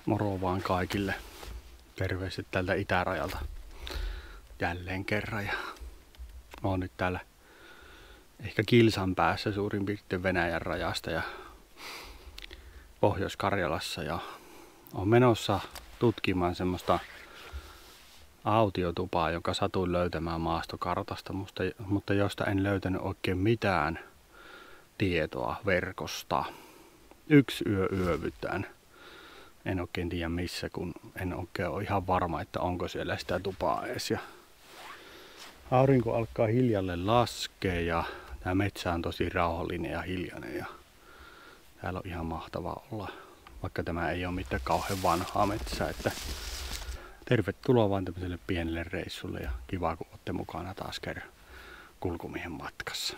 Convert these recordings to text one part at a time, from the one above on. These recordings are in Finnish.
Moro vaan kaikille. Terveiset tältä itärajalta jälleen kerran. Ja oon nyt täällä ehkä kilsan päässä suurin piirtein Venäjän rajasta ja Pohjois-Karjalassa. Ja oon menossa tutkimaan semmoista autiotupaa, jonka satuin löytämään maastokartasta, mutta josta en löytänyt oikein mitään tietoa verkosta. Yksi yö yövytään. En oikein tiedä missä, kun en oikein ole ihan varma, että onko siellä sitä tupaa edes. Ja aurinko alkaa hiljalleen laskea ja tämä metsä on tosi rauhallinen ja hiljainen. Ja täällä on ihan mahtavaa olla, vaikka tämä ei ole mitään kauhean vanhaa metsää. Että tervetuloa vaan tämmöiselle pienelle reissulle ja kiva kun olette mukana taas kerran kulkumiehen matkassa.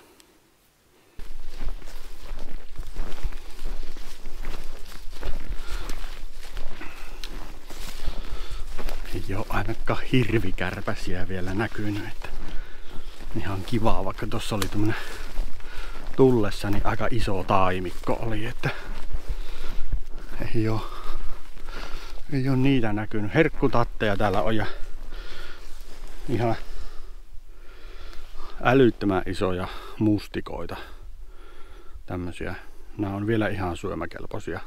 Ei ole ainakaan hirvikärpäsiä vielä näkynyt, että ihan kivaa, vaikka tossa oli tämmönen tullessa niin aika iso taimikko oli, että ei oo niitä näkynyt. Herkkutatteja täällä on ja ihan älyttömän isoja mustikoita. Tämmösiä. Nämä on vielä ihan syömäkelpoisia.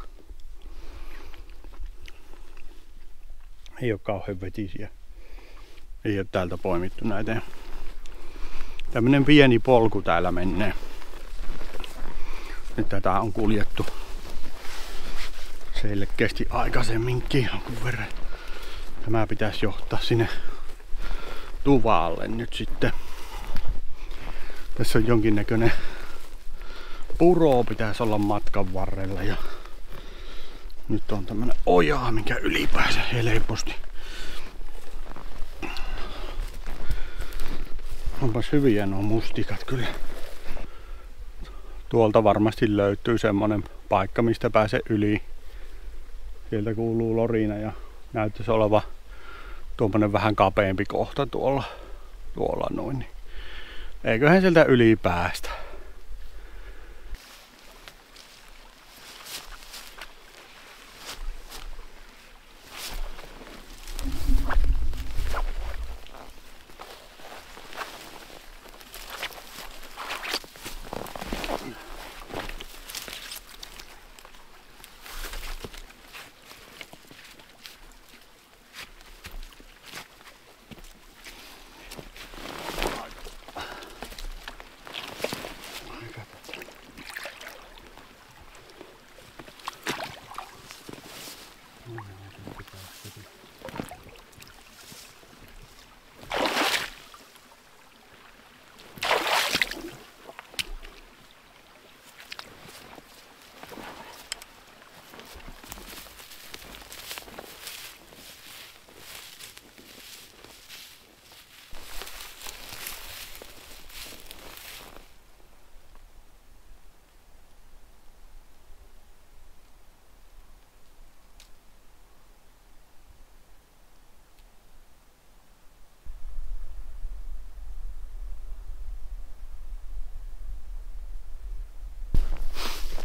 Ei ole kauhean vetisiä. Ei ole täältä poimittu näitä. Tämmönen pieni polku täällä menee. Nyt tätä on kuljettu selkeästi aikaisemminkin jonkun verran. Tämä pitäisi johtaa sinne tuvalle nyt sitten. Tässä on jonkinnäköinen puro pitäisi olla matkan varrella ja nyt on tämmönen oja, minkä yli pääsee helposti. Onpas hyviä nuo mustikat kyllä. Tuolta varmasti löytyy semmonen paikka, mistä pääsee yli. Sieltä kuuluu lorina ja näyttäisi oleva tuommoinen vähän kapeampi kohta tuolla noin. Eiköhän sieltä yli päästä.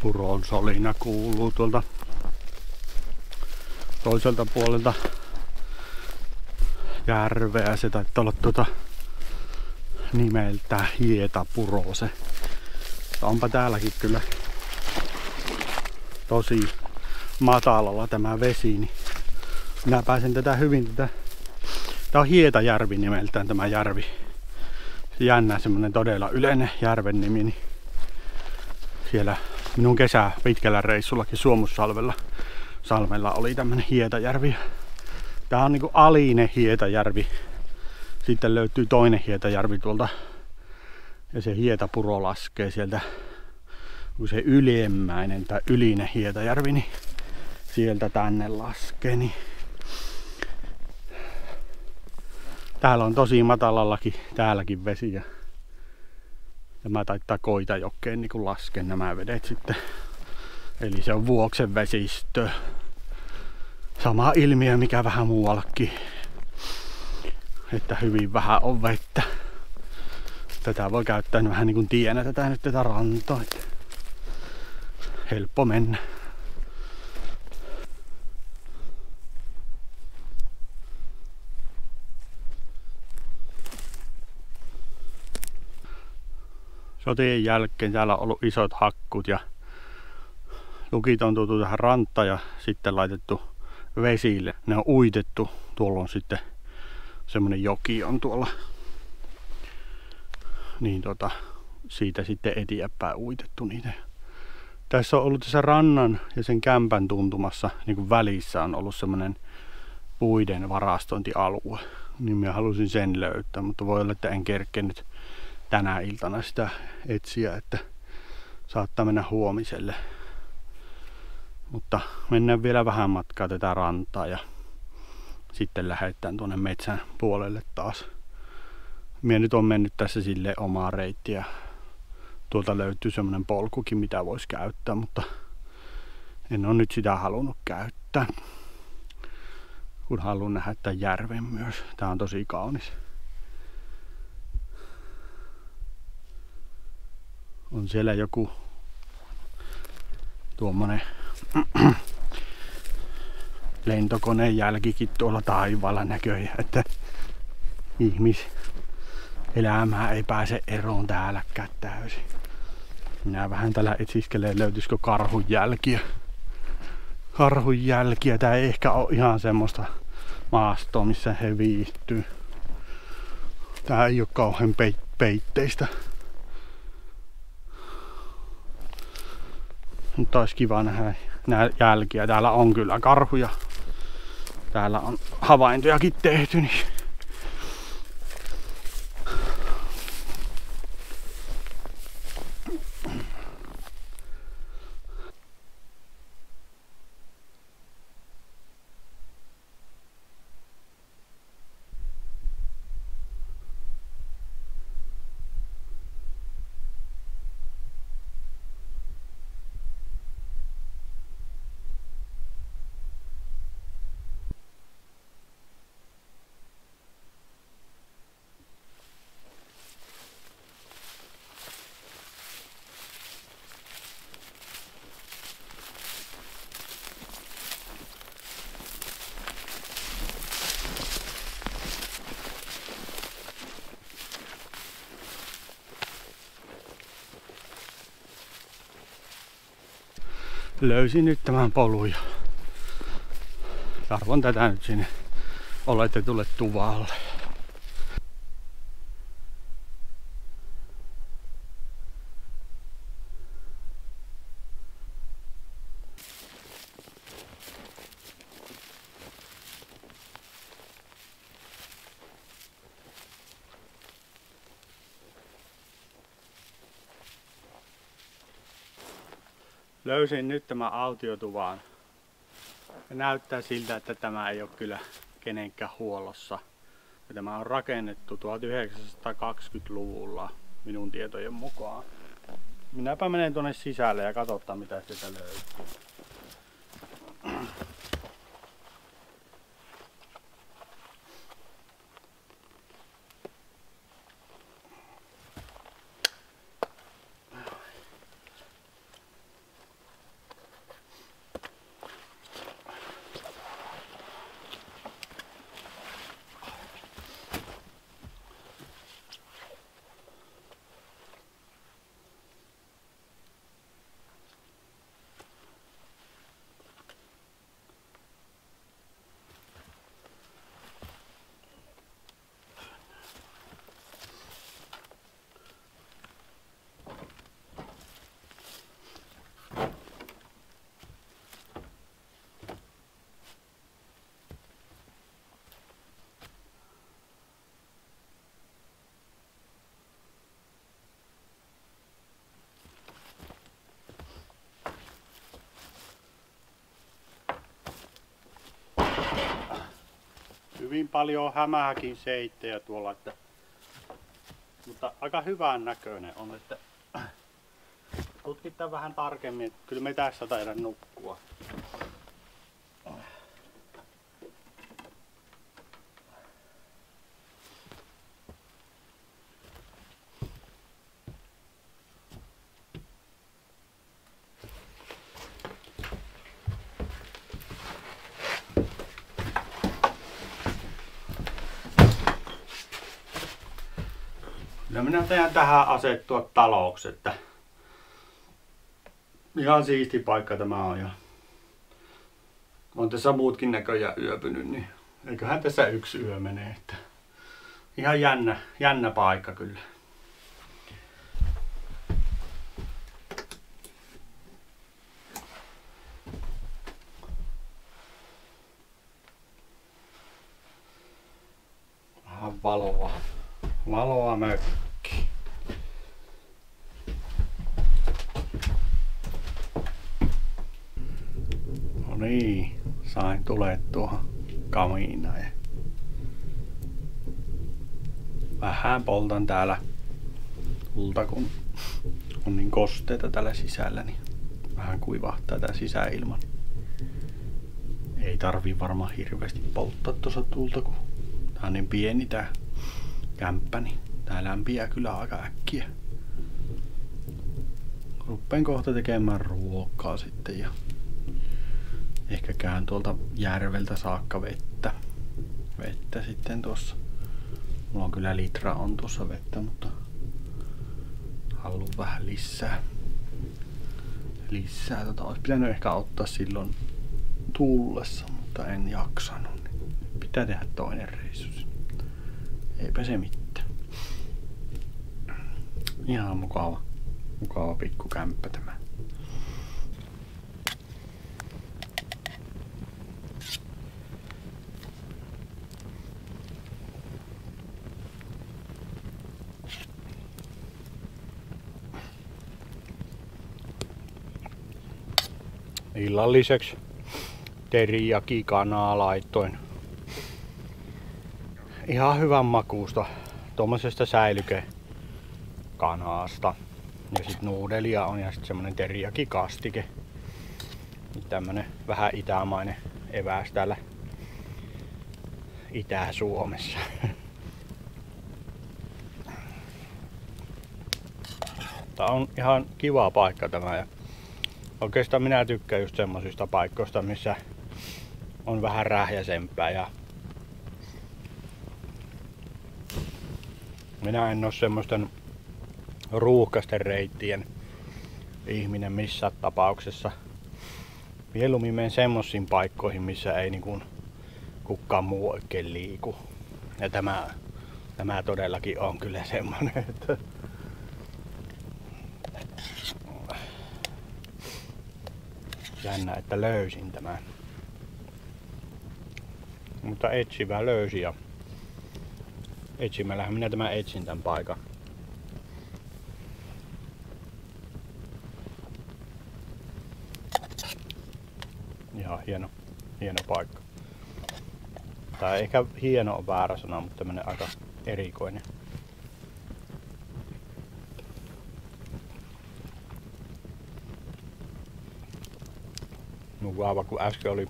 Puron solina kuuluu tuolta toiselta puolelta järveä. Se taitaa olla nimeltään Hietapuro se. Onpa täälläkin kyllä tosi matalalla tämä vesi, niin minä pääsen tätä hyvin. Tää on Hietajärvi nimeltään tämä järvi. Jännä, semmonen todella yleinen järven nimi. Niin siellä minun pitkällä reissullakin Suomussalmella oli tämmönen Hietajärvi. Tää on niinku alinen Hietajärvi. Sitten löytyy toinen Hietajärvi tuolta. Ja se Hietapuro laskee sieltä, kun se ylemmäinen tai ylinen Hietajärvi, niin sieltä tänne laskee. Niin täällä on tosi matalallakin täälläkin vesi. Ja tämä taittaa Koitajokeen niin kun laskee nämä vedet sitten. Eli se on Vuoksen vesistö. Sama ilmiö mikä vähän muuallakin. Että hyvin vähän on vettä. Tätä voi käyttää vähän niin kuin tienä tätä rantaa. Helppo mennä. Sotien jälkeen täällä on ollut isot hakkut ja lukit on tuotu tähän rantaan ja sitten laitettu vesille. Ne on uitettu. Tuolla on sitten semmonen joki on tuolla. Niin siitä sitten eteenpäin uitettu niitä. Tässä on ollut tässä rannan ja sen kämpän tuntumassa niin kuin välissä on ollut semmonen puiden varastointialue. Niin minä halusin sen löytää, mutta voi olla, että en kerkenyt tänä iltana sitä etsiä, että saattaa mennä huomiselle. Mutta mennään vielä vähän matkaa tätä rantaa ja sitten lähdetään tuonne metsän puolelle taas. Minä nyt on mennyt tässä silleen omaa reittiä. Tuolta löytyy semmonen polkukin, mitä voisi käyttää, mutta en ole nyt sitä halunnut käyttää. Kun haluan nähdä tämän järven myös. Tää on tosi kaunis. On siellä joku tuommoinen lentokoneen jälkikin tuolla taivaalla näköjään, että ihmiselämää ei pääse eroon täälläkään täysin. Minä vähän täällä etsiskelen, löytyisikö karhun jälkiä. Karhun jälkiä. Tää ei ehkä ole ihan semmoista maastoa, missä he viihtyy. Tää ei ole kauhean peitteistä. Mutta olisi kiva nähdä nää jälkiä. Täällä on kyllä karhuja. Täällä on havaintojakin tehty. Niin löysin nyt tämän polun ja arvon tätä nyt sinne oletetulle tuvalle. Löysin nyt tämän autiotuvan. Ja näyttää siltä, että tämä ei ole kyllä kenenkään huollossa. Ja tämä on rakennettu 1920-luvulla minun tietojen mukaan. Minäpä menen tuonne sisälle ja katsotaan mitä sieltä löytyy. hyvin paljon hämähäkin seittejä tuolla, mutta aika hyvän näköinen on, että tutkitaan vähän tarkemmin, että kyllä me tässä taidaan nukkua. No minä teidän tähän asettua taloksi, että ihan siisti paikka tämä on ja on tässä muutkin näköjään yöpynyt, niin eiköhän tässä yksi yö menee, että ihan jännä paikka kyllä. Vähän valoa mökki. No niin, sain tulettua kamiinaan. Vähän poltan täällä tulta, kun on niin kosteita täällä sisällä, niin vähän kuivahtaa tää sisäilma. Ei tarvii varmaan hirveästi polttaa tuossa tulta, kun tää on niin pieni tää kämppä, niin tää lämpiää kyllä aika äkkiä. Ruppeen kohta tekemään ruokaa sitten ja ehkä käyn tuolta järveltä saakka vettä sitten tuossa. Mulla on kyllä litra on tuossa vettä, mutta haluan vähän lisää. Olisi pitänyt ehkä ottaa silloin tullessa, mutta en jaksanut. Pitää tehdä toinen reissu. Eipä se mitään. Ihan mukava pikkukämppä tämä. Illalliseksi teriyaki-kanaa laitoin. Ihan hyvän makuusta tuommoisesta säilykekanaasta. Ja sit nuudelia on ja sit semmonen teriyaki-kastike. Tämmönen vähän itämainen eväs täällä Itä-Suomessa. Tää on ihan kiva paikka tämä ja oikeastaan minä tykkään just semmosista paikoista, missä on vähän rähjäsempää ja minä en oo semmoisten ruuhkaisten reittien ihminen missään tapauksessa. Mieluummin menen semmosiin paikkoihin, missä ei niin kukaan muu oikein liiku. Ja tämä todellakin on kyllä semmonen, että jännä, että löysin tämän. Mutta etsivä löysi ja etsimällähän minä tämän etsin tämän paikan. Ihan hieno paikka. Tai ehkä hieno on väärä sana, mutta tämmönen aika erikoinen. Mukava, kun äsken oli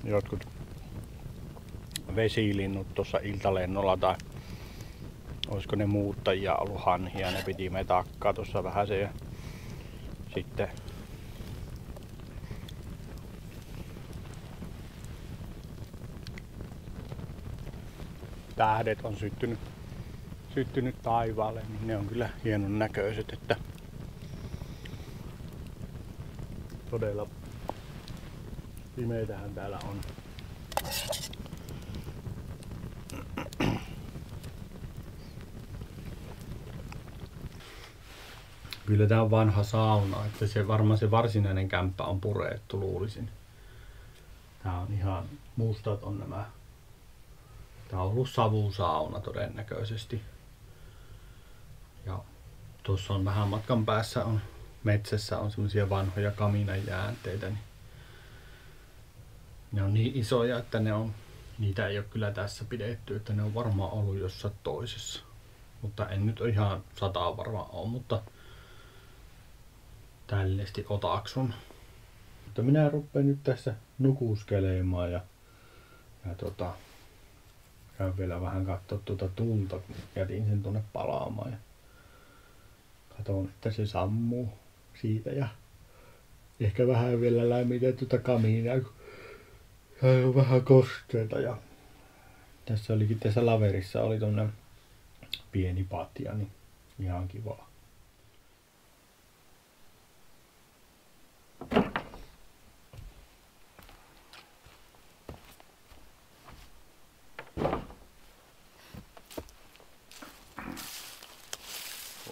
jotkut vesilinnut tuossa iltalennolla tai olisiko ne muuttajia ollut hanhia, ne piti me takkaa tuossa vähän se ja sitten tähdet on syttynyt taivaalle, niin ne on kyllä hienon näköiset, että todella pimeitähän täällä on. Kyllä tää on vanha sauna, että se varmaan se varsinainen kämppä on purettu, luulisin. Tää on ihan mustat on nämä. Tää on ollut savusauna todennäköisesti. Ja tuossa on vähän matkan päässä on metsässä on semmosia vanhoja kaminan jäänteitä. Niin Ne on niin isoja, että niitä ei ole kyllä tässä pidetty, että ne on varmaan ollut jossain toisessa. Mutta en nyt ihan 100 varmaan ole, mutta tällesti otaksun. Mutta minä rupean nyt tässä nukuskelemaan ja käyn vielä vähän katsoa tuota tulta, kun jätin sen tuonne palaamaan. Ja katon, että se sammuu siitä ja ehkä vähän vielä lämmitän tuota kamiinia, kun se on vähän kosteita. Ja tässä laverissa oli tuonne pieni patja, niin ihan kiva.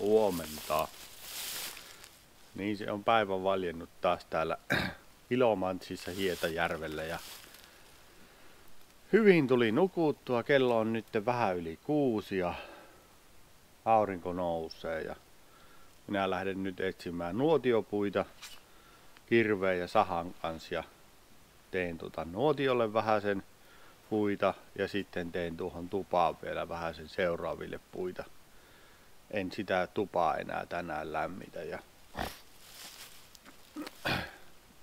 Huomenta. Niin se on päivän valjennut taas täällä Ilomantsissa Hietajärvellä ja hyvin tuli nukuttua. Kello on nyt vähän yli 6 ja aurinko nousee ja minä lähden nyt etsimään nuotiopuita kirveen ja sahan kanssa ja teen nuotiolle vähäsen puita ja sitten teen tuohon tupaan vielä vähäsen seuraaville puita. En sitä tupaa enää tänään lämmitä. Ja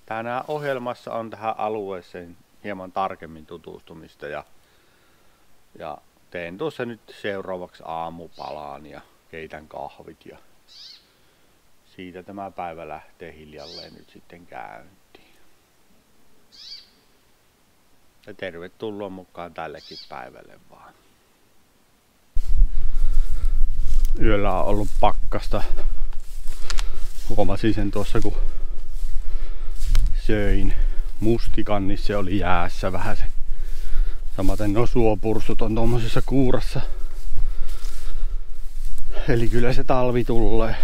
tänään ohjelmassa on tähän alueeseen hieman tarkemmin tutustumista ja teen tuossa nyt seuraavaksi aamupalaan ja keitän kahvit ja siitä tämä päivä lähtee hiljalleen nyt sitten käyntiin. Ja tervetuloa mukaan tällekin päivälle vaan. Yöllä on ollut pakkasta. Huomasin sen tuossa kun söin mustikan, niin se oli jäässä vähän se. Samaten nuo suopursut on tuommoisessa kuurassa. Eli kyllä se talvi tulee.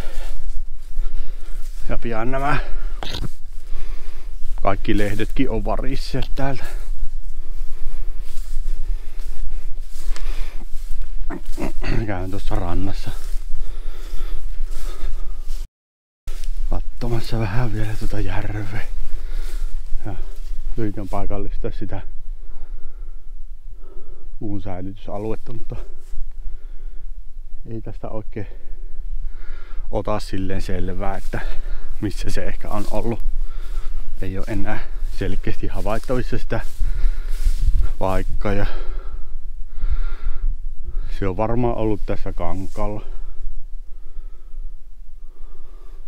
Ja pian nämä kaikki lehdetkin on varisseet täältä. Käyn tuossa rannassa katsomassa vähän vielä tuota järveä ja yritän paikallistaa sitä puun säilytysaluetta, mutta ei tästä oikein ota silleen selvää, että missä se ehkä on ollut. Ei ole enää selkeästi havaittavissa sitä paikkaa ja se on varmaan ollut tässä kankaalla.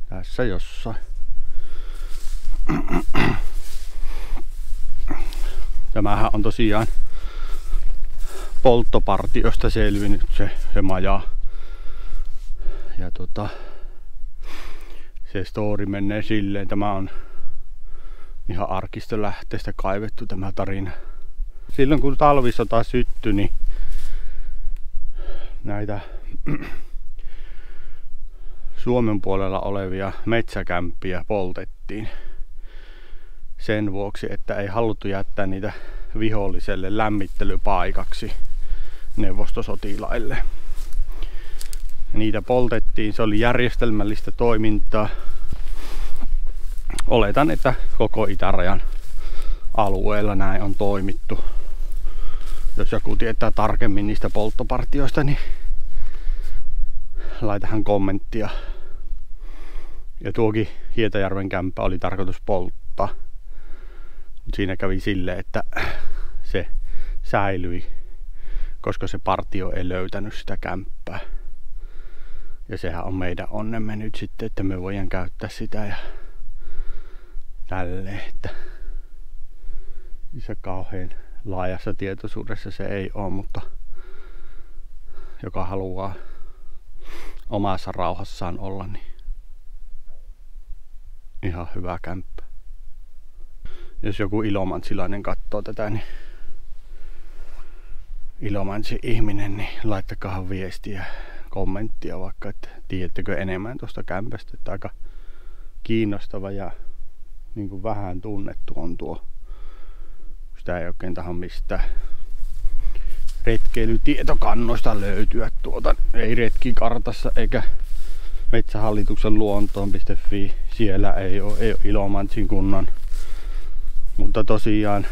Tässä jossain. Tämähän on tosiaan polttopartiosta selvinnyt se maja. Ja se story menee silleen. Tämä on ihan arkistolähteestä kaivettu tämä tarina. Silloin kun talvisota syttyi, niin näitä Suomen puolella olevia metsäkämppiä poltettiin sen vuoksi, että ei haluttu jättää niitä viholliselle lämmittelypaikaksi neuvostosotilaille. Niitä poltettiin, se oli järjestelmällistä toimintaa. Oletan, että koko itärajan alueella näin on toimittu. Jos joku tietää tarkemmin niistä polttopartioista, niin laitahan kommenttia. Ja tuokin Hietajärven kämppä oli tarkoitus polttaa. Mut siinä kävi silleen, että se säilyi, koska se partio ei löytänyt sitä kämppää. Ja sehän on meidän onnemme nyt sitten, että me voidaan käyttää sitä ja tälleen, että se kauhean laajassa tietoisuudessa se ei ole, mutta joka haluaa omassa rauhassaan olla, niin ihan hyvä kämppä. Jos joku ilomantsilainen katsoo tätä, niin Ilomantsin ihminen, niin laittakaa viestiä, kommenttia vaikka, että tiedättekö enemmän tuosta kämpästä, että aika kiinnostava ja niin kuin vähän tunnettu on tuo. Sitä ei oikein tahan mistään retkeilytietokannoista löytyä ei retkikartassa eikä Metsähallituksen luontoon.fi, siellä ei ole Ilomantsin kunnan. Mutta tosiaan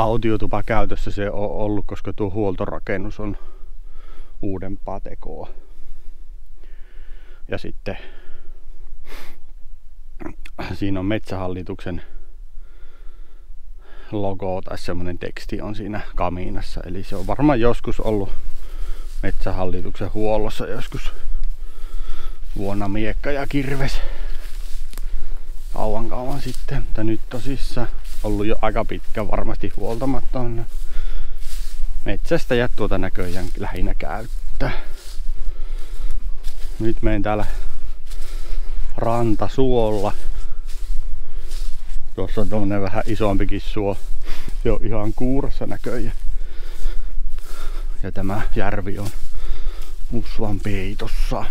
autiotupa käytössä se on ollut, koska tuo huoltorakennus on uudempaa tekoa. Ja sitten siinä on Metsähallituksen logo tai semmonen teksti on siinä kamiinassa. Eli se on varmaan joskus ollut Metsähallituksen huollossa joskus vuonna miekka ja kirves. Kauan sitten, mutta nyt tosissaan ollut jo aika pitkä varmasti huoltamaton. Metsästäjät tuota näköjään lähinnä käyttää. Nyt menen täällä rantasuolla. Tuossa on tommonen vähän isompikin suo. Se on ihan kuurassa näköjään. Ja tämä järvi on Musvan peitossa.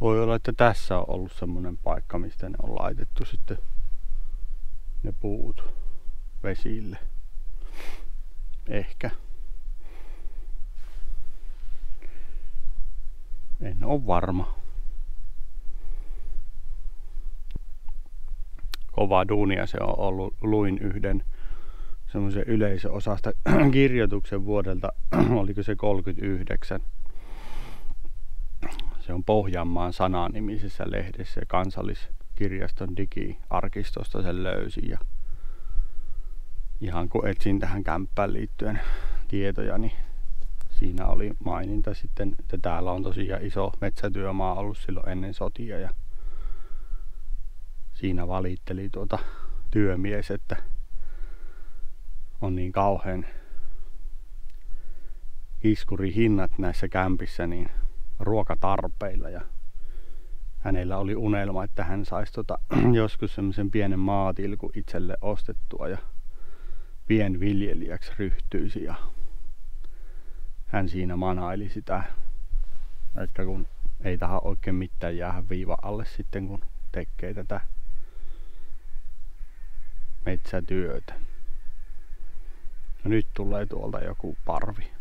Voi olla, että tässä on ollut semmonen paikka, mistä ne on laitettu sitten ne puut vesille. Ehkä. En oo varma. Kova duunia se on ollut. Luin yhden semmoisen yleisöosasta kirjoituksen vuodelta, oliko se 39. Se on Pohjanmaan Sana-nimisessä lehdessä ja Kansalliskirjaston digiarkistosta sen löysin. Ja ihan kun etsin tähän kämppään liittyen tietoja, niin siinä oli maininta sitten, että täällä on tosiaan iso metsätyömaa ollut silloin ennen sotia. Ja siinä valitteli työmies, että on niin kauhean iskurihinnat näissä kämpissä niin ruokatarpeilla, ja hänellä oli unelma, että hän saisi joskus semmoisen pienen maatilkun itselle ostettua ja pienviljelijäksi ryhtyisi, ja hän siinä manaili sitä, että kun ei taha oikein mitään jäädä viivan alle sitten kun tekee tätä metsätyötä. No nyt tulee tuolta joku parvi.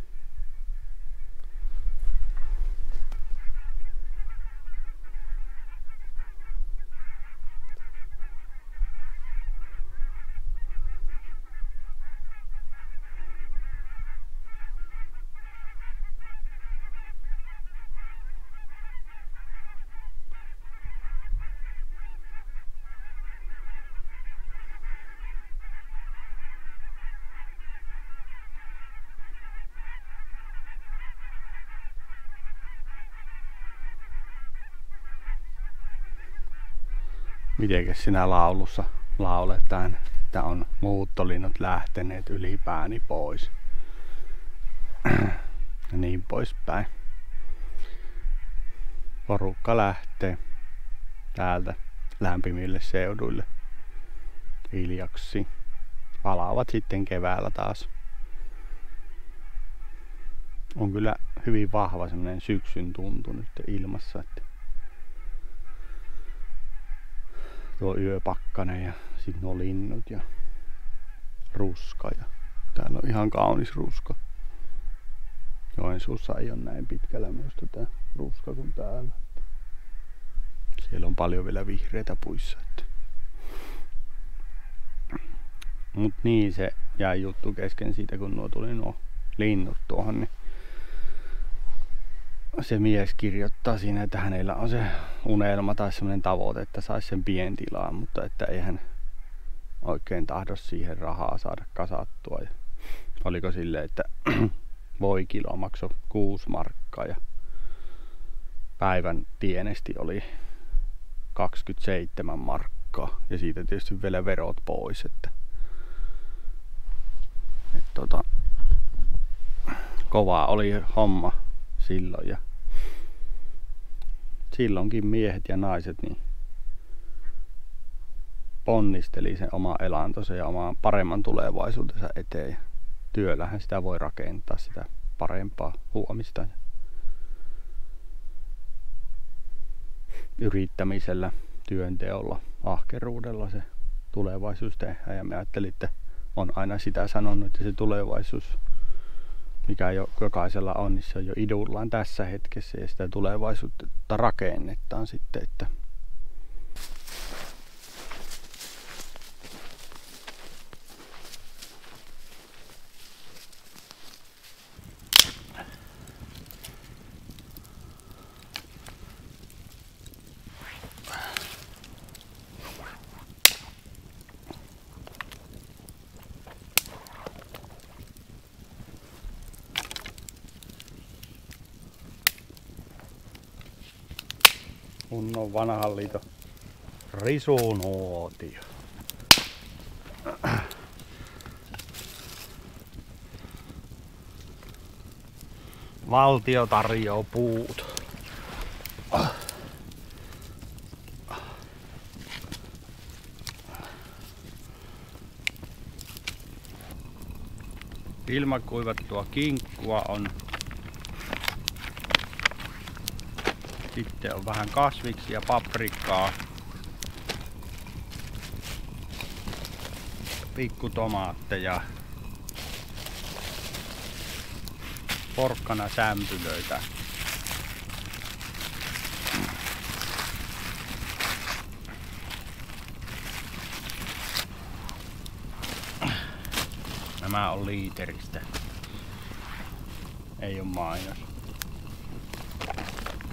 Mitenkäs sinä laulussa lauletaan, että on muuttolinnut lähteneet yli pääni pois. Ja niin poispäin. Porukka lähtee täältä lämpimille seuduille hiljaksi. Palaavat sitten keväällä taas. On kyllä hyvin vahva semmoinen syksyn tuntu nyt ilmassa. Että tuo yöpakkanen ja sitten nuo linnut ja ruska. Ja täällä on ihan kaunis ruska. Joensuussa ei ole näin pitkällä myös tätä ruska kuin täällä. Siellä on paljon vielä vihreitä puissa. Mut niin, se jäi juttu kesken siitä, kun tuli nuo linnut tuohon. Niin se mies kirjoittaa siinä, että hänellä on se unelma tai semmoinen tavoite, että saisi sen pientilaan, mutta että ei hän oikein tahdo siihen rahaa saada kasattua. Ja oliko silleen, että voikilo maksoi 6 markkaa ja päivän tienesti oli 27 markkaa ja siitä tietysti vielä verot pois, että kovaa oli homma silloin, ja silloinkin miehet ja naiset niin ponnisteli sen oma elantonsa ja oman paremman tulevaisuutensa eteen. Työllähän sitä voi rakentaa sitä parempaa huomista. Yrittämisellä, työnteolla, ahkeruudella se tulevaisuus tehdään. Ja mä ajattelin, että on aina sitä sanonut, että se tulevaisuus, mikä jokaisella on, niin se on jo idullaan tässä hetkessä ja sitä tulevaisuutta rakennetaan sitten, että kunnon vanhan liiton risunuotio. Valtio tarjoaa puut. Ilmakuivattua kinkkua on. Sitten on vähän kasviksia, paprikkaa, pikkutomaatteja, porkkanasämpylöitä. Nämä on liiteristä. Ei oo mainos.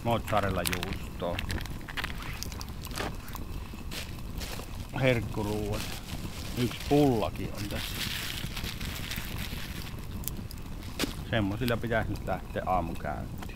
Mozzarella juustoa. Herkkuruuat. Yksi pullakin on tässä. Semmosilla pitäisi nyt lähteä aamukäyntiin.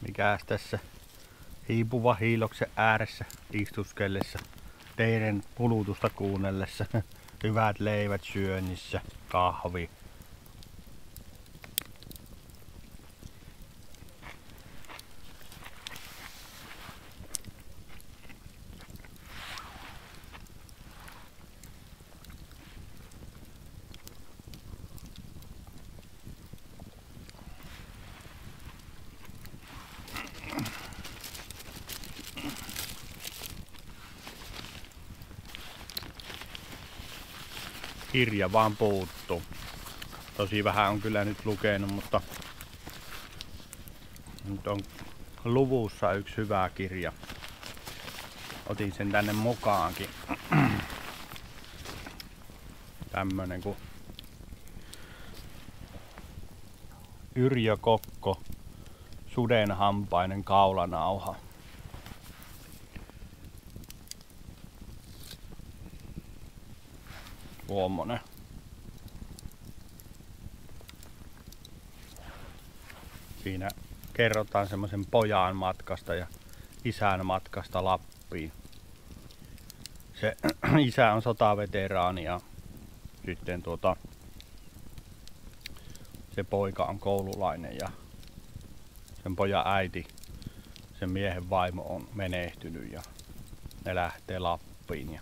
Mikäs tässä hiipuva hiiloksen ääressä istuskellessa, teidän kulutusta kuunnellessa, hyvät leivät syönnissä, kahvi. Kirja vaan puuttuu. Tosi vähän on kyllä nyt lukenut, mutta nyt on luvussa yksi hyvä kirja. Otin sen tänne mukaankin. Tämmönen kuin Yrjö Kokko, sudenhampainen kaulanauha. Tuommoinen. Siinä kerrotaan semmoisen pojan matkasta ja isän matkasta Lappiin. Se isä on sotaveteraani ja sitten se poika on koululainen ja sen pojan äiti, sen miehen vaimo on menehtynyt ja ne lähtee Lappiin. Ja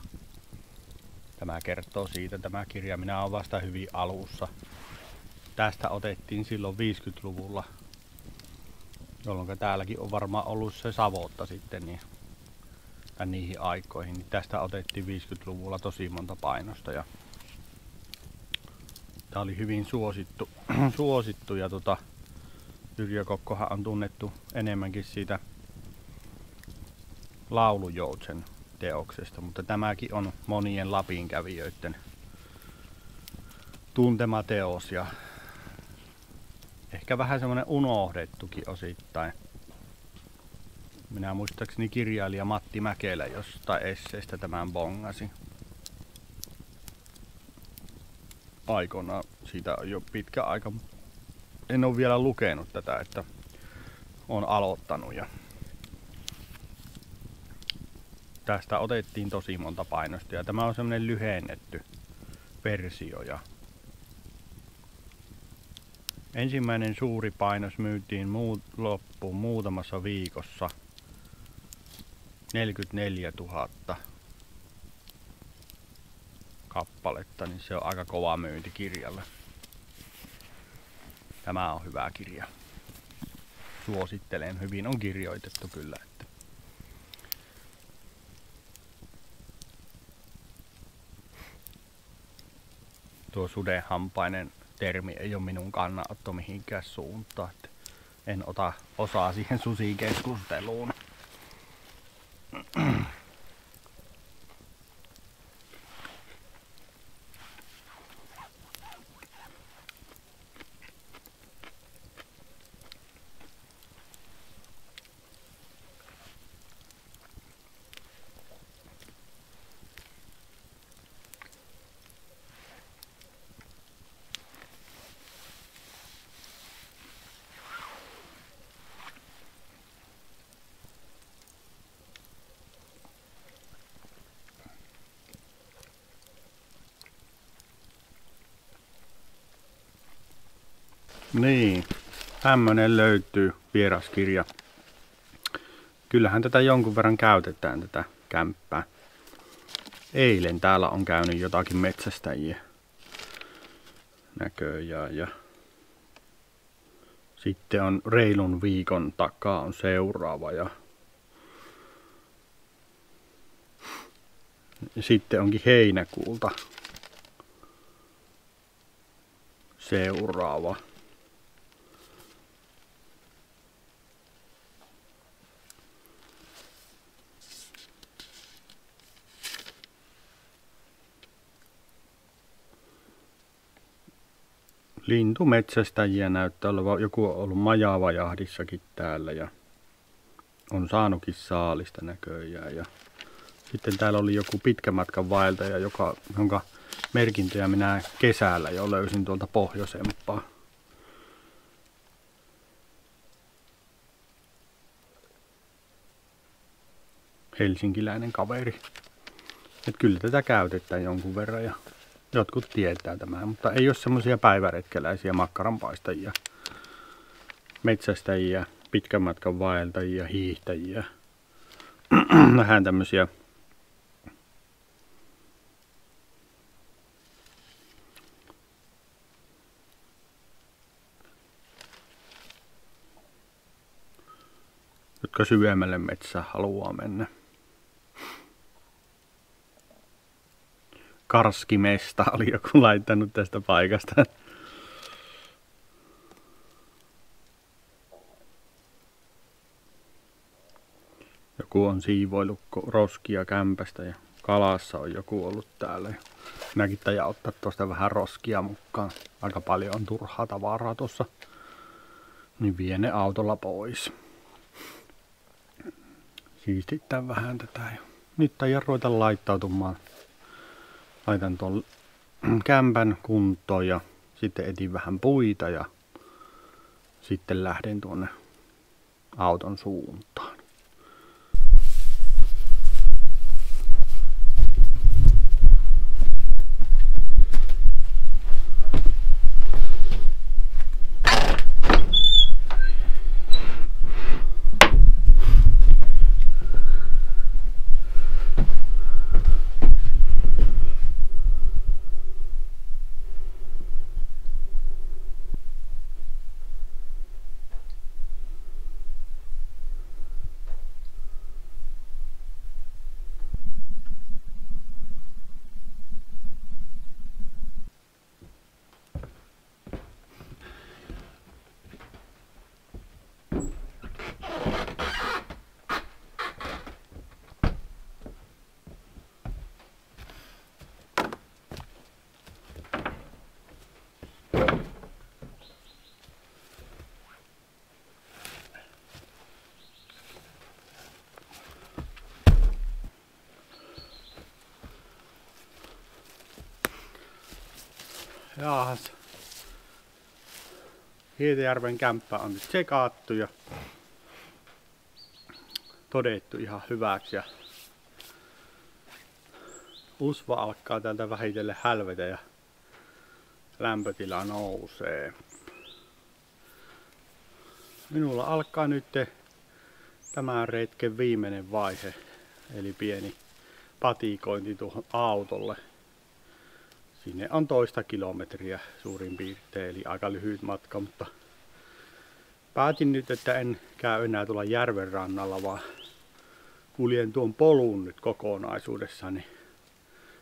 tämä kertoo siitä, tämä kirja. Minä olen vasta hyvin alussa. Tästä otettiin silloin 50-luvulla, jolloin täälläkin on varmaan ollut se Savotta sitten niin, niihin aikoihin. Niin tästä otettiin 50-luvulla tosi monta painosta. Ja tämä oli hyvin suosittu ja Yrjö Kokkohan on tunnettu enemmänkin siitä laulujoutsen teoksesta, mutta tämäkin on monien Lapin kävijöiden tuntema teos ja ehkä vähän semmoinen unohdettukin osittain. Minä muistaakseni kirjailija Matti Mäkelä jostain esseestä tämän bongasi. Aikoinaan, siitä on jo pitkä aika. En ole vielä lukenut tätä, että olen aloittanut. Ja tästä otettiin tosi monta painosta ja tämä on semmonen lyhennetty versio. Ja ensimmäinen suuri painos myytiin loppuun muutamassa viikossa. 44 000 kappaletta, niin se on aika kova myynti kirjalle. Tämä on hyvä kirja. Suosittelen, hyvin on kirjoitettu kyllä. Että tuo sudenhampainen termi ei ole minun kannanotto mihinkään suuntaan. Että en ota osaa siihen susikeskusteluun. Niin, tämmönen löytyy, vieraskirja. Kyllähän tätä jonkun verran käytetään, tätä kämppää. Eilen täällä on käynyt jotakin metsästäjiä näköjään. Ja sitten on reilun viikon takaa on seuraava. Ja sitten onkin heinäkuulta seuraava. Lintumetsästäjiä näyttää olevan, joku on ollut majavajahdissakin täällä ja on saanutkin saalista näköjään. Ja sitten täällä oli joku pitkän matkan vaeltaja, jonka merkintöjä minä kesällä jo löysin tuolta pohjoisempaa. Helsinkiläinen kaveri. Et kyllä tätä käytetään jonkun verran ja jotkut tietää tämän, mutta ei ole semmoisia päiväretkeläisiä makkaranpaistajia, metsästäjiä, pitkän matkan vaeltajia, hiihtäjiä. Vähän tämmöisiä jotka syvemmälle metsään haluaa mennä. Karskimesta oli joku laittanut tästä paikasta. Joku on siivoillut roskia kämpästä ja kalassa on joku ollut täällä. Minäkin tajan ottaa tuosta vähän roskia mukaan. Aika paljon on turhaa tavaraa tuossa. Niin vie ne autolla pois. Siistitään vähän tätä. Nyt tajan ruveta laittautumaan. Laitan tuon kämpän kuntoon ja sitten etin vähän puita ja sitten lähden tuonne auton suuntaan. Jaahas. Hietajärven kämppä on nyt sekaattu ja todettu ihan hyväksi. Ja usva alkaa täältä vähitellen hälvetä ja lämpötila nousee. Minulla alkaa nyt tämän retken viimeinen vaihe, eli pieni patikointi tuohon autolle. Sinne on 2 kilometriä suurin piirtein, eli aika lyhyt matka, mutta päätin nyt, että en käy enää tuolla järven rannalla, vaan kuljen tuon polun nyt kokonaisuudessaan, niin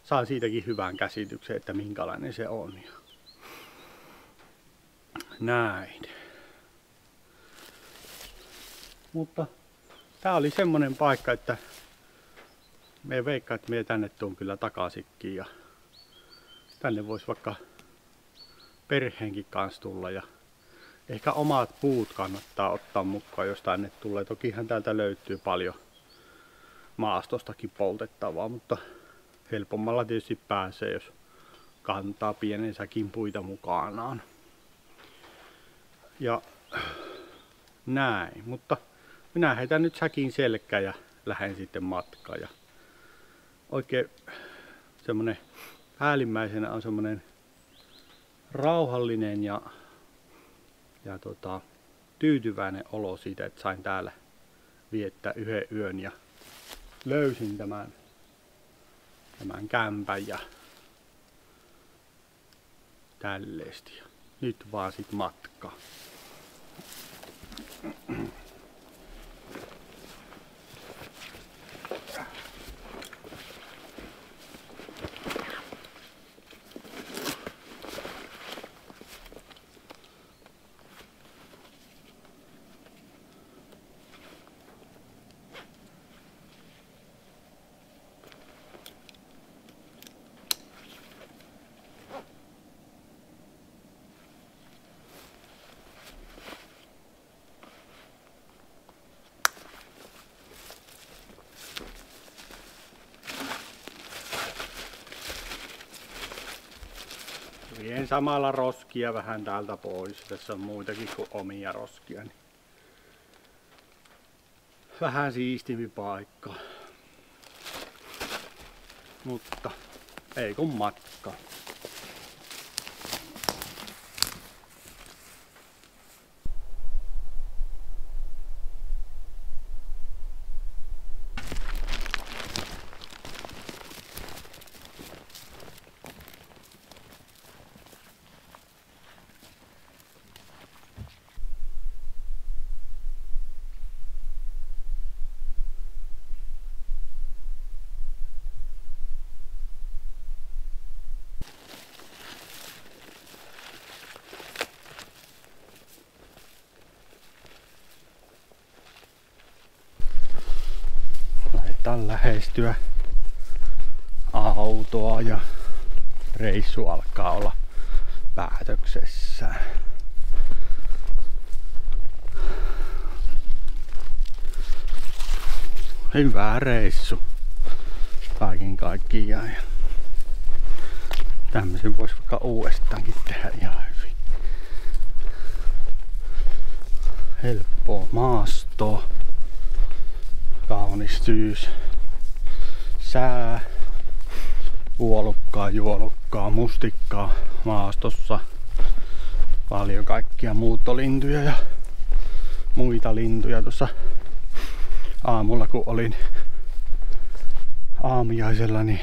saan siitäkin hyvän käsityksen, että minkälainen se on. Näin. Mutta tää oli semmonen paikka, että me veikkaan, että me tänne tuun kyllä takaisinkin ja tänne voisi vaikka perheenkin kanssa tulla ja ehkä omat puut kannattaa ottaa mukaan, jos tänne tulee. Tokihan täältä löytyy paljon maastostakin poltettavaa, mutta helpommalla tietysti pääsee, jos kantaa pienen säkin puita mukanaan. Ja näin, mutta minä heitän nyt säkin selkään ja lähden sitten matkaan. Ja oikein semmonen päällimmäisenä on semmonen rauhallinen ja tyytyväinen olo siitä, että sain täällä viettää yhden yön ja löysin tämän kämpän ja tälleesti. Nyt vaan sit matka. Vien samalla roskia vähän täältä pois. Tässä on muitakin kuin omia roskia. Niin vähän siistimpi paikka. Mutta ei kun matka. Aletaan lähestyä autoa ja reissu alkaa olla päätöksessään. Hyvä reissu kaiken kaikkiaan. Tämmöisen voisi vaikka uudestaankin tehdä ihan hyvin. Helppoa maastoa. Kaunis syys. Sää. Puolukkaa, juolukkaa, mustikkaa maastossa. Paljon kaikkia muuttolintuja ja muita lintuja tuossa aamulla, kun olin aamiaisella, niin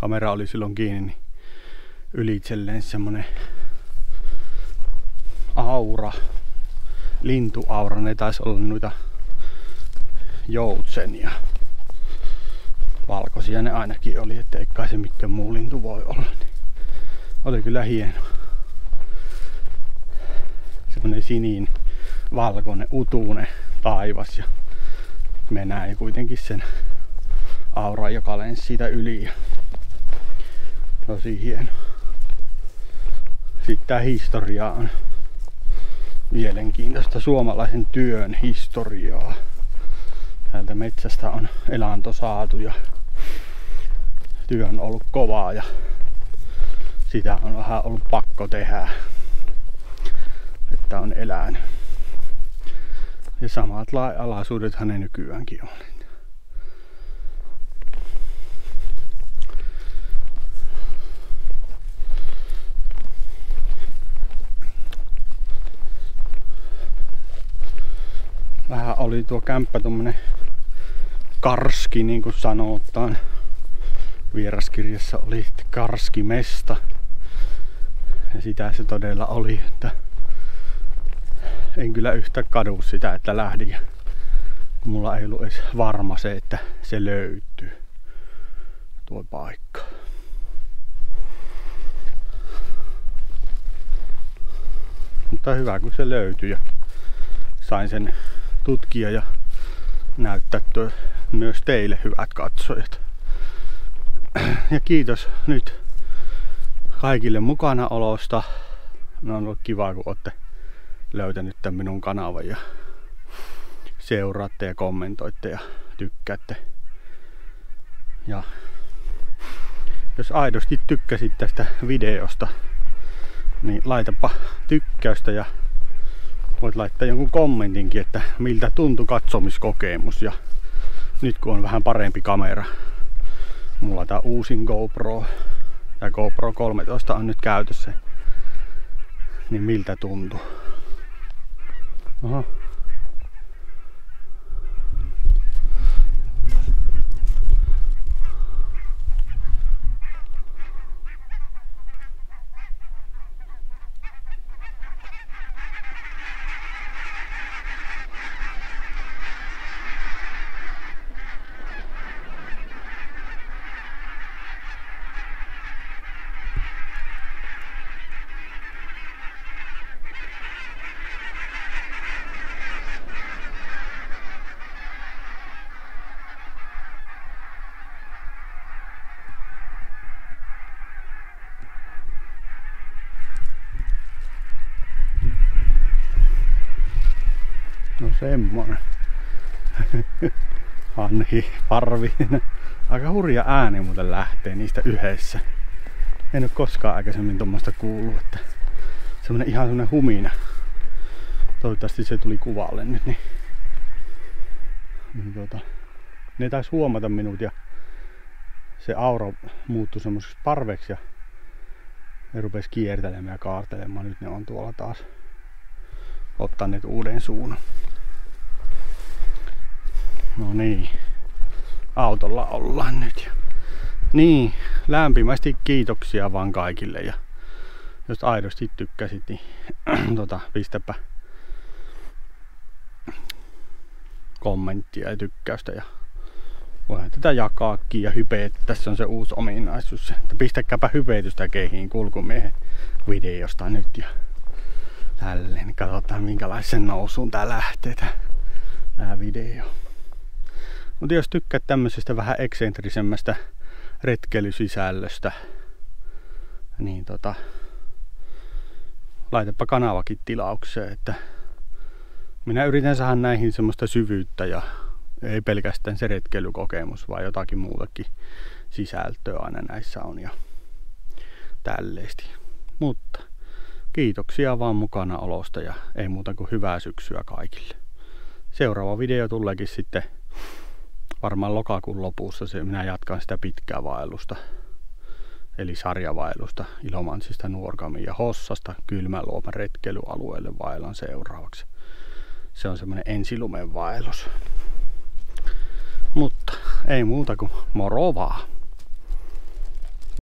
kamera oli silloin kiinni, niin ylitselleen semmonen aura, lintuaura, ne taisi olla noita joutsenia. Valkoisia ne ainakin oli, ettei kai se mikään muu lintu voi olla. Niin oli kyllä hieno. Semmonen sinin valkoinen utuinen taivas ja me näin kuitenkin sen auran, joka lensi siitä yli. Ja tosi hieno. Sitten tää historia on mielenkiintoista, suomalaisen työn historiaa. Täältä metsästä on elanto saatu ja työ on ollut kovaa ja sitä on vähän ollut pakko tehdä, että on elänyt. Ja samat alaisuudethan ne nykyäänkin on. Vähän oli tuo kämppä tommonen karski, niin kuin sanotaan. Vieraskirjassa oli karskimesta. Ja sitä se todella oli, että en kyllä yhtä kadu sitä, että lähdin. Mulla ei ollut edes varma se, että se löytyy tuo paikka. Mutta hyvä kun se löytyi ja sain sen tutkia ja näyttää myös teille, hyvät katsojat. Ja kiitos nyt kaikille mukanaolosta. No on ollut kiva, kun olette löytänyt tämän minun kanavan ja seuraatte ja kommentoitte ja tykkäätte. Ja jos aidosti tykkäsit tästä videosta, niin laitapa tykkäystä ja voit laittaa jonkun kommentinkin, että miltä tuntui katsomiskokemus. Ja nyt kun on vähän parempi kamera, mulla tää uusin GoPro, ja GoPro 13 on nyt käytössä, niin miltä tuntuu. Oho. No semmonen. Hanhi, parvi. Aika hurja ääni muuten lähtee niistä yhdessä. En ole koskaan aikaisemmin tuommoista kuullut, että semmonen ihan semmonen humina. Toivottavasti se tuli kuvalle nyt, niin ne taisi huomata minut ja se aura muuttui semmoiseksi parveksi ja ne rupesi kiertelemään ja kaartelemaan. Nyt ne on tuolla taas ottaneet uuden suunnan. No niin, autolla ollaan nyt. Ja niin, lämpimästi kiitoksia vaan kaikille. Ja jos aidosti tykkäsit, niin pistäpä kommenttia ja tykkäystä. Ja voihan tätä jakaakin ja hypeet. Tässä on se uusi ominaisuus. Että pistäkääpä hypetystä kehiin kulkumiehen videosta nyt. Ja tälleen, katsotaan minkälaisen nousuun tää lähtee tää video. Mutta jos tykkäät tämmöisestä vähän eksentrisemmästä retkeilysisällöstä, niin laitapa kanavakin tilaukseen, että minä yritän saada näihin semmoista syvyyttä ja ei pelkästään se retkeilykokemus, vaan jotakin muutakin sisältöä aina näissä on ja tälleesti. Mutta kiitoksia vaan mukana olosta ja ei muuta kuin hyvää syksyä kaikille. Seuraava video tuleekin sitten varmaan lokakuun lopussa. Minä jatkan sitä pitkää vaellusta. Eli sarjavaellusta Ilomantsista, Nuorgamiin ja Hossasta Kylmäluoman retkeilyalueelle vaellan seuraavaksi. Se on semmoinen ensilumen vaellus. Mutta ei muuta kuin moro vaan!